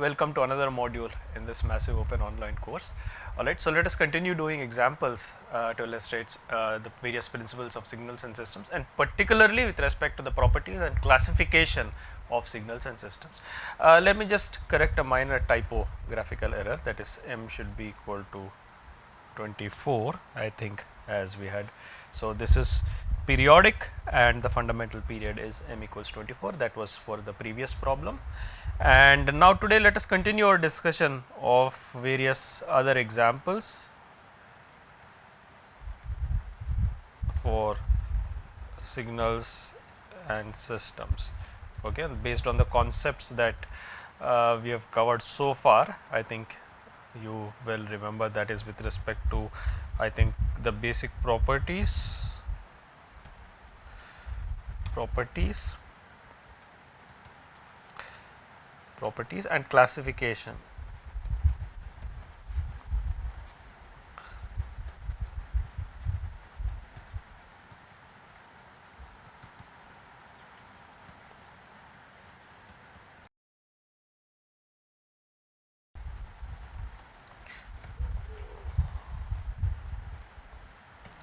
welcome to another module in this massive open online course. Alright, so let us continue doing examples to illustrate the various principles of signals and systems, and particularly with respect to the properties and classification of signals and systems. Let me just correct a minor typographical error, that is m should be equal to 24, I think, as we had. So, this is periodic and the fundamental period is m equals 24, that was for the previous problem. And now today let us continue our discussion of various other examples for signals and systems, okay, based on the concepts that we have covered so far. I think you will remember that is with respect to, I think, the basic properties and classification.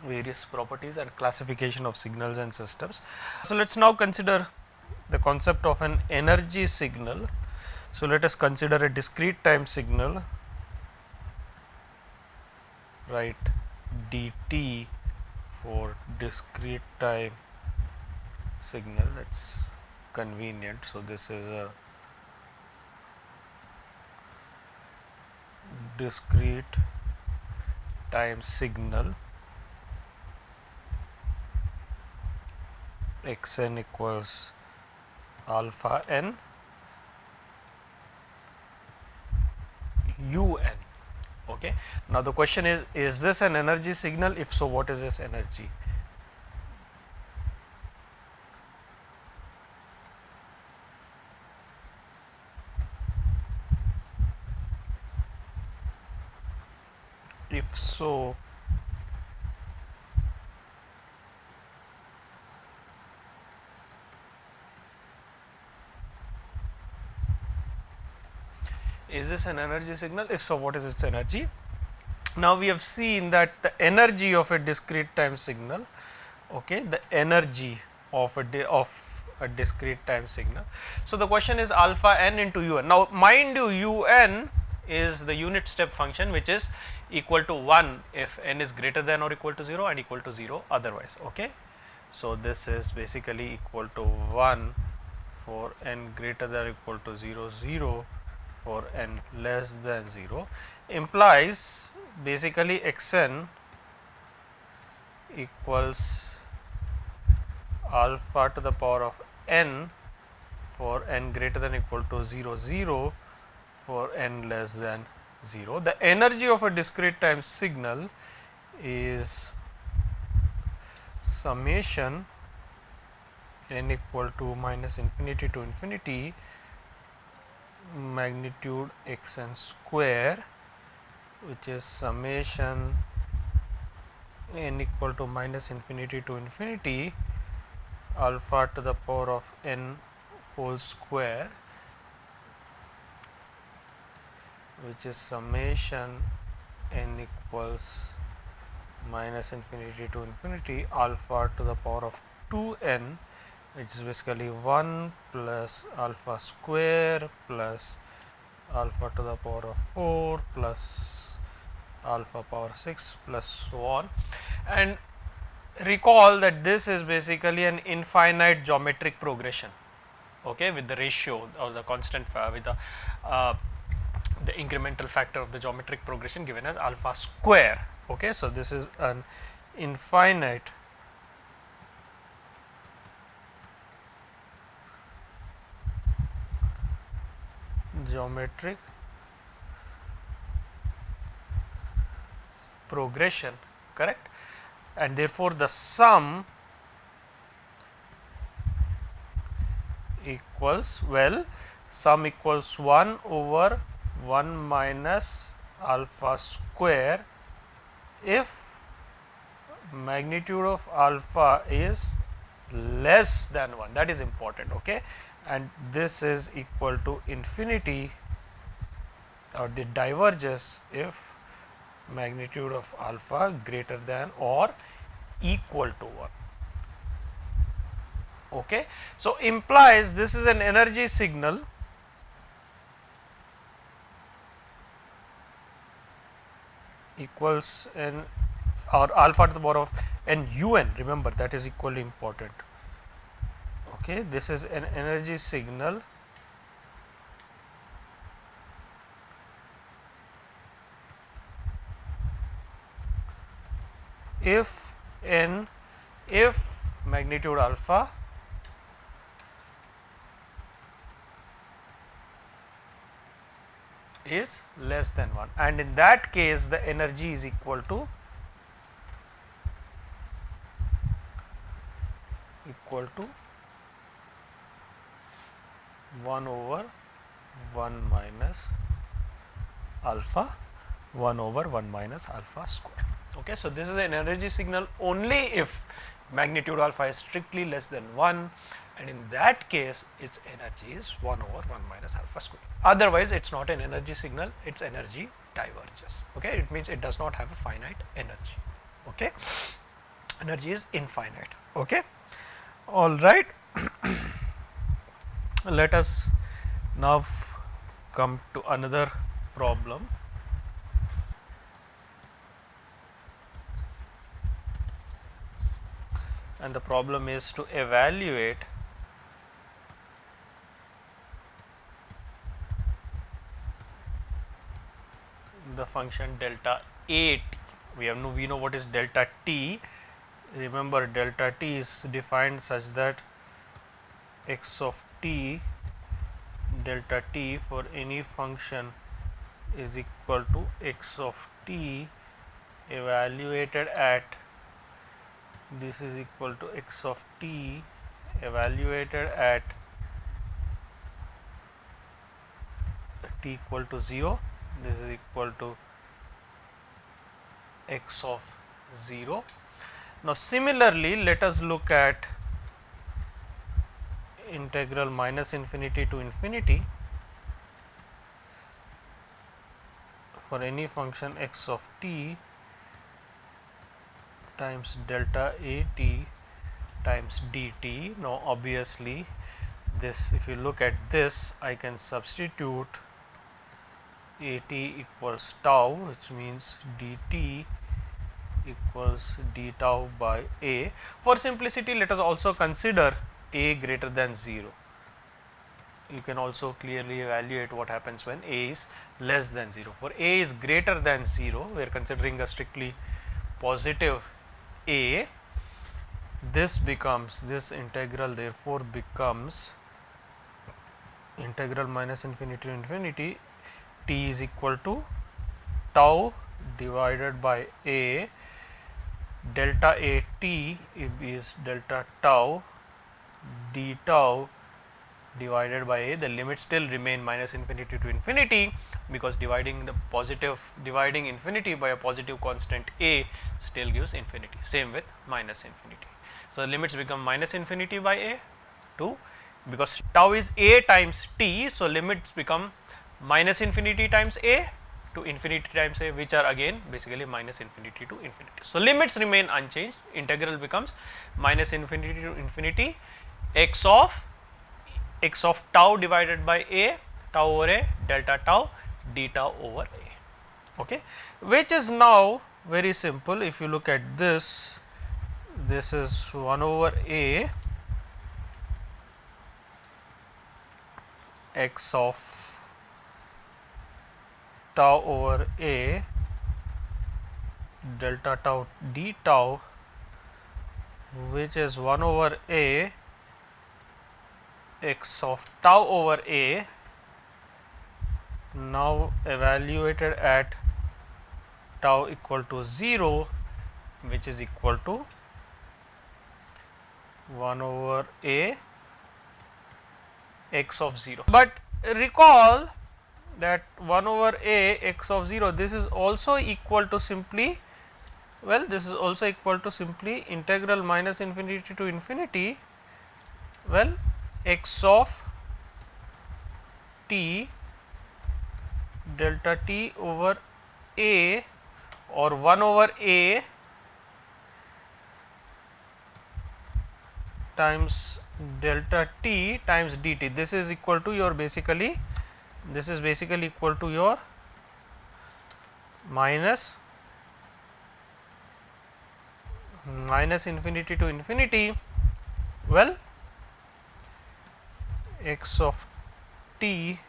Various properties and classification of signals and systems. So, let us now consider the concept of an energy signal. So, let us consider a discrete time signal, right, dt for discrete time signal, that is convenient. So, this is a discrete time signal xn equals alpha n un. Okay. Now, the question is this an energy signal? If so, what is this energy? If so, is this an energy signal? If so, what is its energy? Now, we have seen that the energy of a discrete time signal, okay, the energy of a discrete time signal. So, the question is alpha n into un. Now, mind you, un is the unit step function, which is equal to 1 if n is greater than or equal to 0 and equal to 0 otherwise. Okay. So, this is basically equal to 1 for n greater than or equal to 0, 0 for n less than 0, implies basically xn equals alpha to the power of n for n greater than or equal to 0, 0 for n less than 0. The energy of a discrete time signal is summation n equal to minus infinity to infinity magnitude xn square, which is summation n equal to minus infinity to infinity alpha to the power of n whole square, which is summation n equals minus infinity to infinity alpha to the power of 2n, which is basically 1 plus alpha square plus alpha to the power of 4 plus alpha power 6 plus so on. And recall that this is basically an infinite geometric progression, okay, with the ratio or the constant with the incremental factor of the geometric progression given as alpha square. Okay. So, this is an infinite geometric progression, correct, and therefore, the sum equals, well, sum equals 1 over 1 minus alpha square if magnitude of alpha is less than 1, that is important, okay, and this is equal to infinity or the diverges if magnitude of alpha greater than or equal to 1. Okay. So, implies this is an energy signal equals n or alpha to the power of n un, remember that is equally important. Okay. This is an energy signal if magnitude alpha is less than 1, and in that case the energy is equal to 1 over 1 minus alpha 1 over 1 minus alpha square. Okay. So, this is an energy signal only if magnitude alpha is strictly less than 1, and in that case its energy is 1 over 1 minus alpha square. Otherwise, it is not an energy signal, its energy diverges. Okay. It means it does not have a finite energy. Okay. Energy is infinite. Okay. All right. Let us now come to another problem. And the problem is to evaluate the function delta A t. We know what is delta t. Remember, delta t is defined such that x of t delta t for any function is equal to x of t evaluated at, this is equal to x of t evaluated at t equal to 0, this is equal to x of 0. Now, similarly, let us look at integral minus infinity to infinity for any function x of t times delta A t times dt. Now, obviously, this, if you look at this, I can substitute A t equals tau, which means dt equals d tau by A. For simplicity, let us also consider A greater than 0. You can also clearly evaluate what happens when A is less than 0. For A is greater than 0, we are considering a strictly positive A. This becomes, this integral therefore becomes integral minus infinity to infinity, t is equal to tau divided by A, delta A t is delta tau d tau divided by A. The limits still remain minus infinity to infinity, because dividing infinity by a positive constant A still gives infinity, same with minus infinity. So, the limits become minus infinity by A to, because tau is A times t. So, limits become minus infinity times A to infinity times A, which are again basically minus infinity to infinity. So, limits remain unchanged, integral becomes minus infinity to infinity x of tau divided by A, tau over A, delta tau d tau over A, okay, which is now very simple. If you look at this, this is 1 over A x of tau over A delta tau d tau, which is 1 over A x of tau over A, now evaluated at tau equal to 0, which is equal to 1 over A x of 0. But recall that 1 over A x of 0, this is also equal to simply, well, this is also equal to simply integral minus infinity to infinity, well, x of t delta t over a or 1 over a times delta t times dt. This is equal to your basically, this is basically equal to your minus infinity to infinity, well, x of t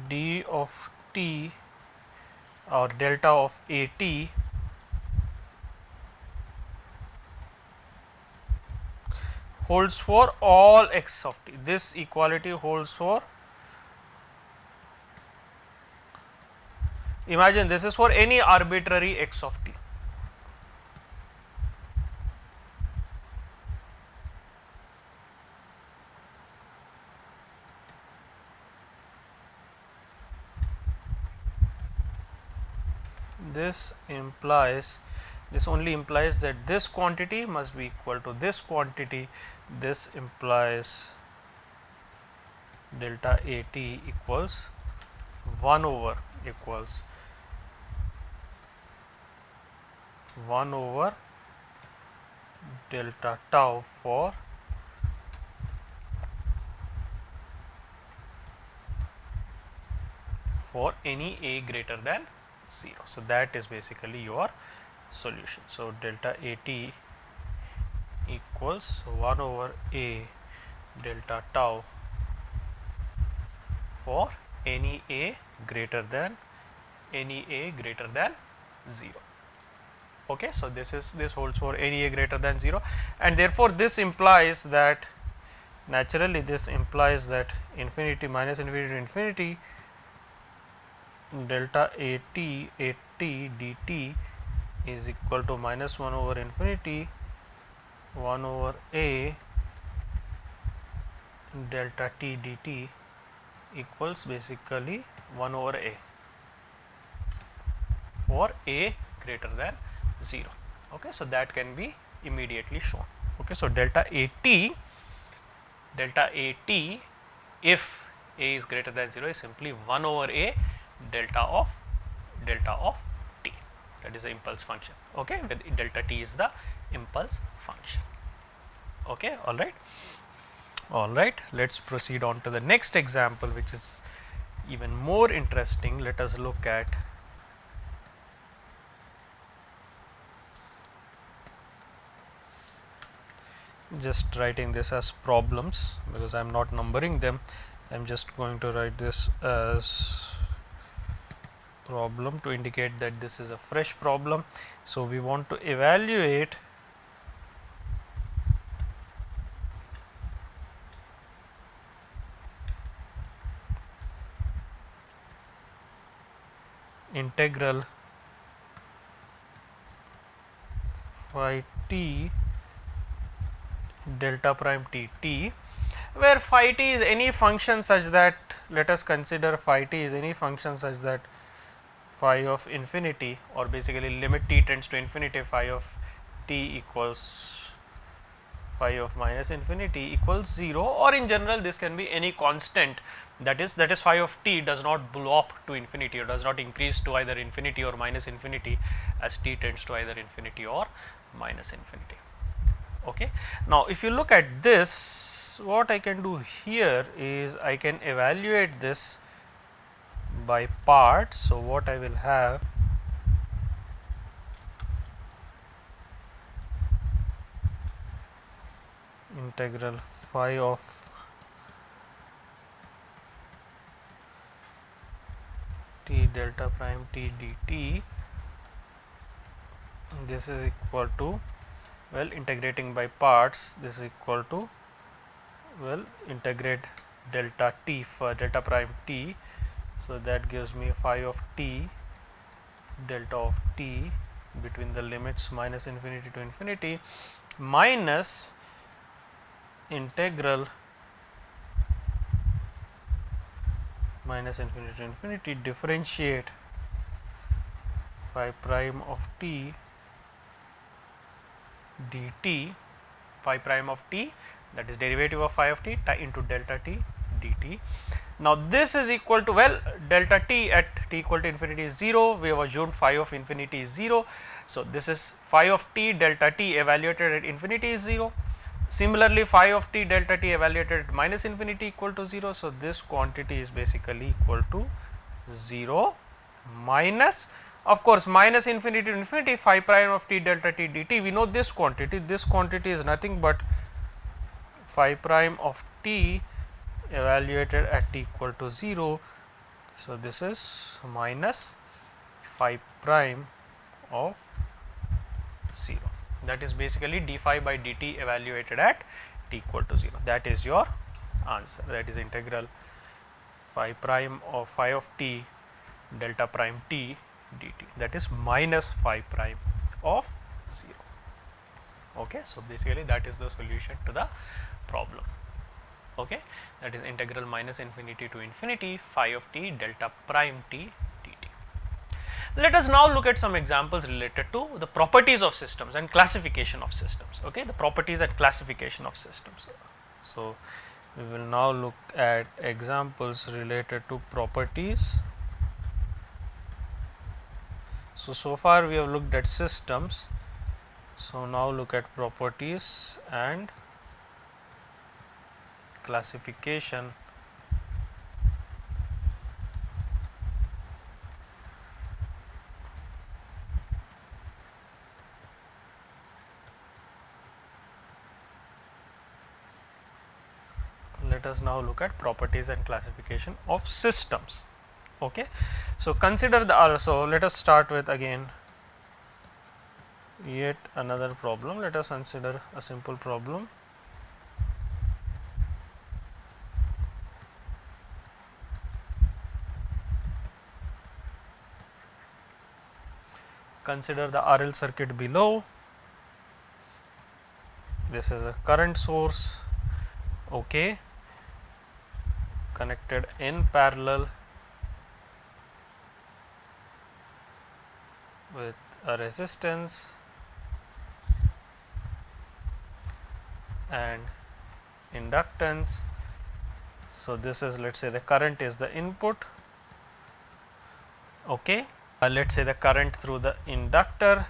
d of t or delta of a t holds for all x of t. This equality holds for, imagine this is for any arbitrary x of t. This only implies that this quantity must be equal to this quantity. This implies delta a t equals 1 over 1 over delta tau for any a greater than 0. So, that is basically your solution. So, delta a t equals 1 over a delta tau for any a greater than 0. Okay, so this holds for any a greater than 0, and therefore this implies that, naturally this implies that infinity minus infinity to infinity delta a t dt is equal to minus 1 over infinity 1 over a delta t dt equals basically 1 over a for a greater than 0. Okay, so that can be immediately shown. Okay, so delta a t if a is greater than 0 is simply 1 over a delta of t, that is the impulse function. Okay, where delta t is the impulse function. Okay, all right. Let us proceed on to the next example, which is even more interesting. Let us look at just writing this as problems, because I am not numbering them. I am just going to write this as problem to indicate that this is a fresh problem. So, we want to evaluate integral phi t delta prime t, where phi t is any function such that, let us consider phi t is any function such that phi of infinity, or basically limit t tends to infinity, phi of t equals phi of minus infinity equals 0, or in general this can be any constant, that is phi of t does not blow up to infinity or does not increase to either infinity or minus infinity as t tends to either infinity or minus infinity. Okay. Now, if you look at this, what I can do here is I can evaluate this by parts. So, what I will have integral phi of t delta prime t dt, this is equal to, well, integrating by parts, this is equal to, well, integrate delta t for delta prime t. So, that gives me phi of t delta of t between the limits minus infinity to infinity minus integral minus infinity to infinity differentiate phi prime of t dt, phi prime of t, that is derivative of phi of t into delta t dt. Now this is equal to, well, delta t at t equal to infinity is 0, we have assumed phi of infinity is 0. So this is phi of t delta t evaluated at infinity is 0. Similarly, phi of t delta t evaluated at minus infinity equal to 0. So this quantity is basically equal to 0 minus, of course, minus infinity to infinity phi prime of t delta t dt. We know this quantity is nothing but phi prime of t evaluated at t equal to 0. So this is minus phi prime of 0. That is basically d phi by dt evaluated at t equal to 0. That is your answer. That is integral phi prime of phi of t delta prime t dt, that is minus phi prime of 0. Okay, so basically that is the solution to the problem. Okay, that is integral minus infinity to infinity phi of t delta prime t dt. Let us now look at some examples related to the properties of systems and classification of systems. Okay, the properties and classification of systems. So we will now look at examples related to properties. So far we have looked at systems. So now look at properties and classification let us now look at properties and classification of systems. Okay, so consider the so let us start with again yet another problem. Let us consider a simple problem. Consider the RL circuit below. This is a current source, okay, connected in parallel with a resistance and inductance. So this is, let us say, the current is the input, okay. Let us say the current through the inductor,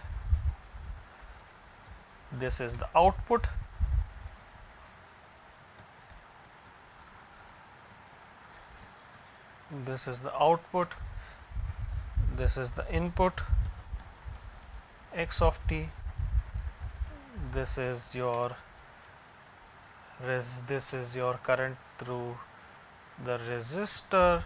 this is the output, this is the output, this is the input x of t, this is your this is your current through the resistor,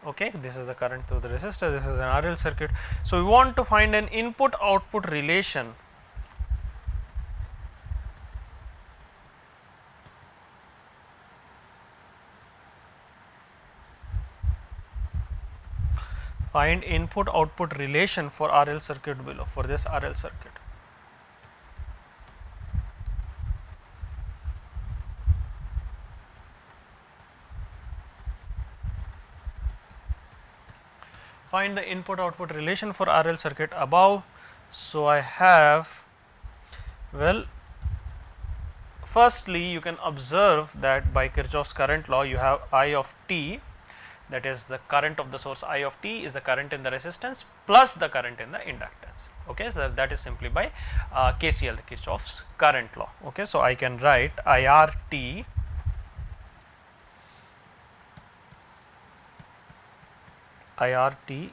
okay. This is the current through the resistor, this is an RL circuit. So we want to find an input output relation find input output relation for RL circuit below, for this RL circuit. Find the input output relation for RL circuit above. So I have, well, firstly you can observe that by Kirchhoff's current law you have I of t, that is the current of the source I of t is the current in the resistance plus the current in the inductance. Okay, so that is simply by KCL, the Kirchhoff's current law. Okay, so I can write IRT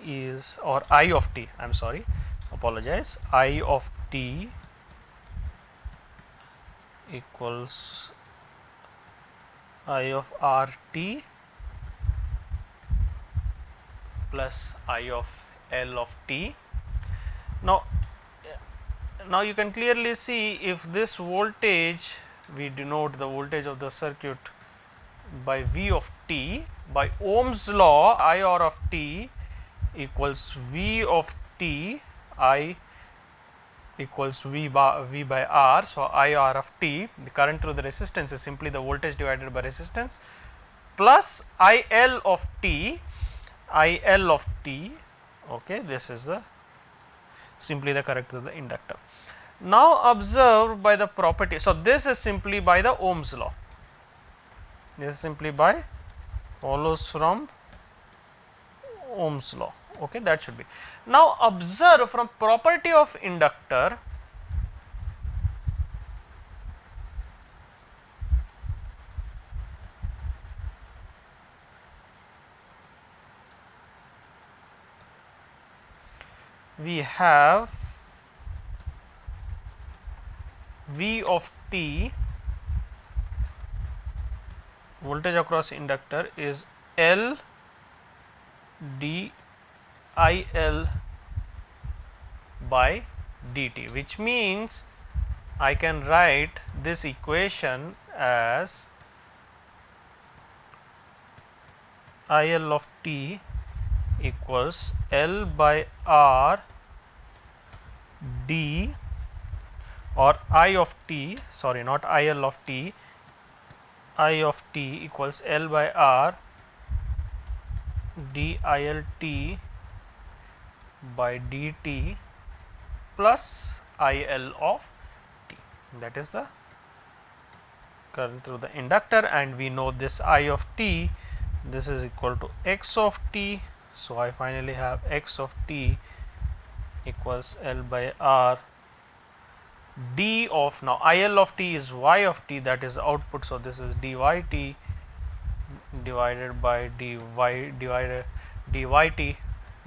is, or I of t, I am sorry, apologize, I of t equals I of RT plus I of L of t. Now you can clearly see if this voltage, we denote the voltage of the circuit by V of t, by Ohm's law IR of t equals V of t, I equals V by R. So IR of t, the current through the resistance is simply the voltage divided by resistance, plus IL of t, IL of t. Okay, this is the simply the character of the inductor. Now observe by the property. So this is simply by the Ohm's law. This is simply by follows from Ohm's law. Okay, that should be. Now observe from property of inductor. We have V of t, voltage across inductor is L d I L by dt, which means I can write this equation as I L of t equals L by R d, or I of t, sorry, not I L of t, I of t equals L by R d I L t by dt plus I L of t. That is the current through the inductor, and we know this I of t, this is equal to x of t. So I finally have x of t equals L by R d of, now IL of t is y of t, that is output. So this is dyt divided by dyt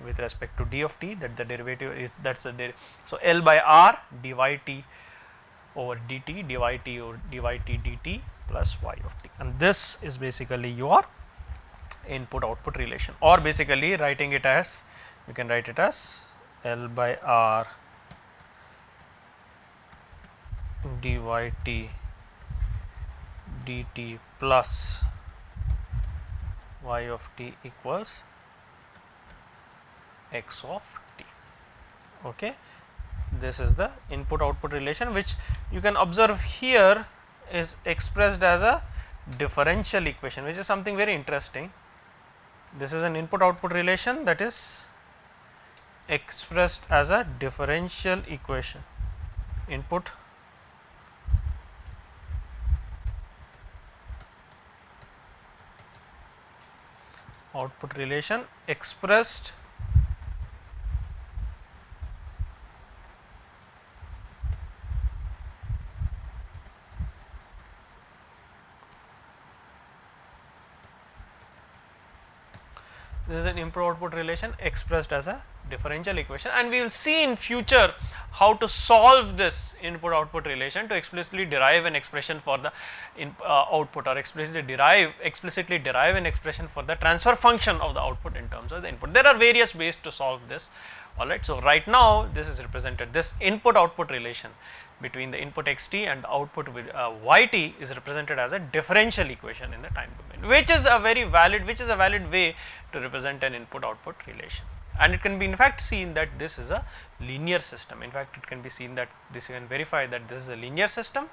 with respect to d of t, that the derivative is, that's the so L by R dyt over dt, dyt over dyt dt plus y of t, and this is basically your input output relation, or basically writing it as, you can write it as L by R dyt dt plus y of t equals x of t. Okay, this is the input output relation, which you can observe here is expressed as a differential equation, which is something very interesting. This is an input output relation that is expressed as a differential equation, input output relation expressed this is an input output relation expressed as a differential equation, and we will see in future how to solve this input output relation to explicitly derive an expression for the output, or explicitly derive an expression for the transfer function of the output in terms of the input. There are various ways to solve this. Alright, so right now this is represented, this input output relation between the input xt and the output with yt is represented as a differential equation in the time domain, which is a very valid, way to represent an input output relation, and it can be in fact seen that this is a linear system. In fact, it can be seen that this, you can verify that this is a linear system,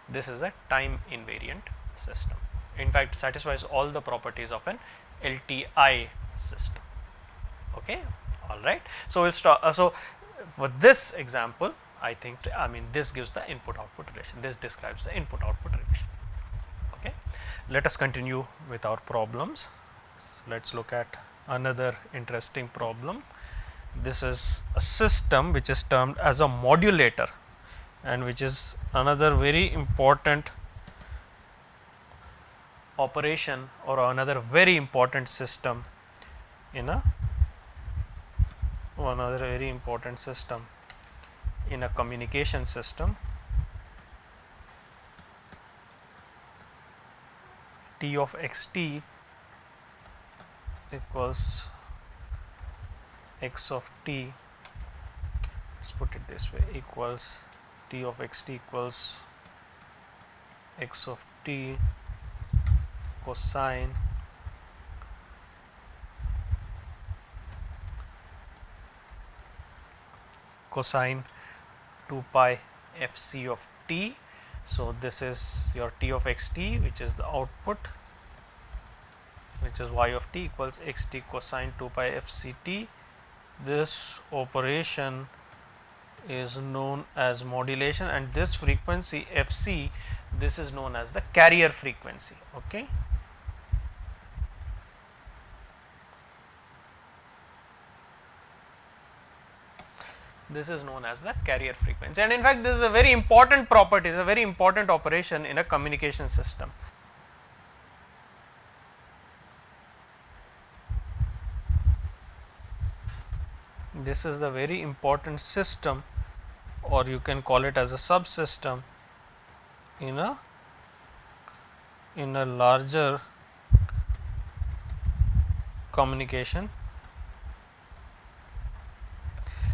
this is a time invariant system. In fact, satisfies all the properties of an LTI system. Okay, all right. So we'll start. So for this example, I think, this gives the input output relation. This describes the input output relation. Okay, let us continue with our problems. Let us look at another interesting problem. This is a system which is termed as a modulator, and which is another very important operation, or another very important system in a communication system. T of xt equals x of t, let's put it this way, equals T of xt equals x of t cosine cosine 2 pi f c of t. So this is your T of xt, which is the output, which is y of t equals x t cosine 2 pi f c t. This operation is known as modulation, and this frequency f c, this is known as the carrier frequency. Okay. This is known as the carrier frequency, and in fact this is a very important property, is a very important operation in a communication system. This is the very important system, or you can call it as a subsystem in a larger communication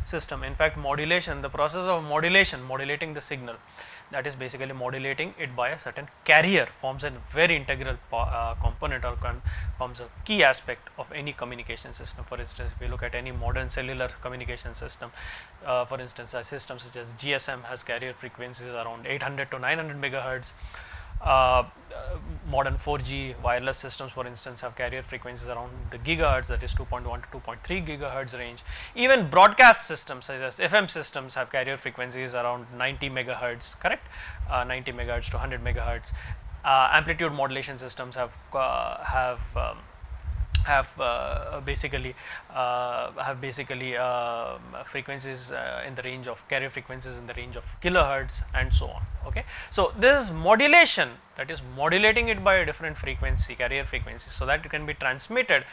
system. In fact, modulation, the process of modulating the signal, that is basically modulating it by a certain carrier, forms a very integral component, or forms a key aspect of any communication system. For instance, if you look at any modern cellular communication system, for instance a system such as GSM has carrier frequencies around 800 to 900 megahertz. Modern 4G wireless systems, for instance, have carrier frequencies around the gigahertz, that is 2.1 to 2.3 gigahertz range. Even broadcast systems such as FM systems have carrier frequencies around 90 megahertz, correct, 90 megahertz to 100 megahertz. Amplitude modulation systems have basically frequencies in the range of carrier frequencies in the range of kilohertz and so on. Okay. So, this modulation, that is modulating it by a different frequency, carrier frequency, so that it can be transmitted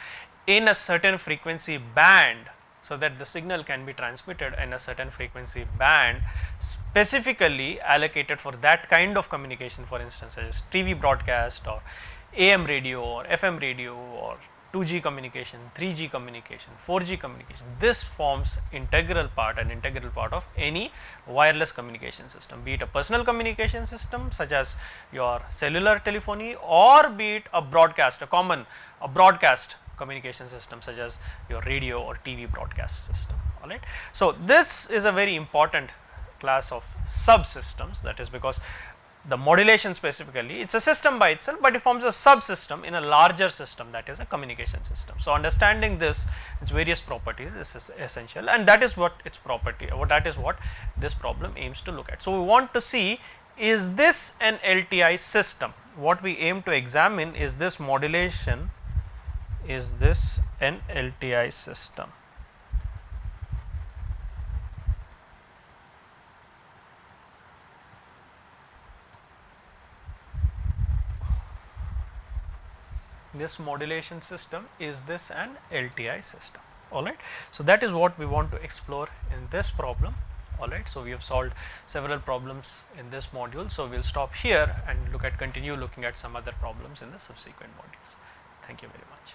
in a certain frequency band, so that the signal can be transmitted in a certain frequency band specifically allocated for that kind of communication, for instance as TV broadcast or AM radio or FM radio or 2G communication, 3G communication, 4G communication. This forms an integral part of any wireless communication system, be it a personal communication system such as your cellular telephony, or be it a broadcast, a broadcast communication system such as your radio or TV broadcast system. All right. So, this is a very important class of subsystems, that is because the modulation specifically, it is a system by itself, but it forms a subsystem in a larger system, that is a communication system. So, understanding this, its various properties is essential, and that is what its property, or that is what this problem aims to look at. So, we want to see, is this an LTI system? What we aim to examine is this modulation, is this an LTI system? This modulation system, is this an LTI system? All right. So, that is what we want to explore in this problem. All right. So, we have solved several problems in this module. So, we will stop here and continue looking at some other problems in the subsequent modules. Thank you very much.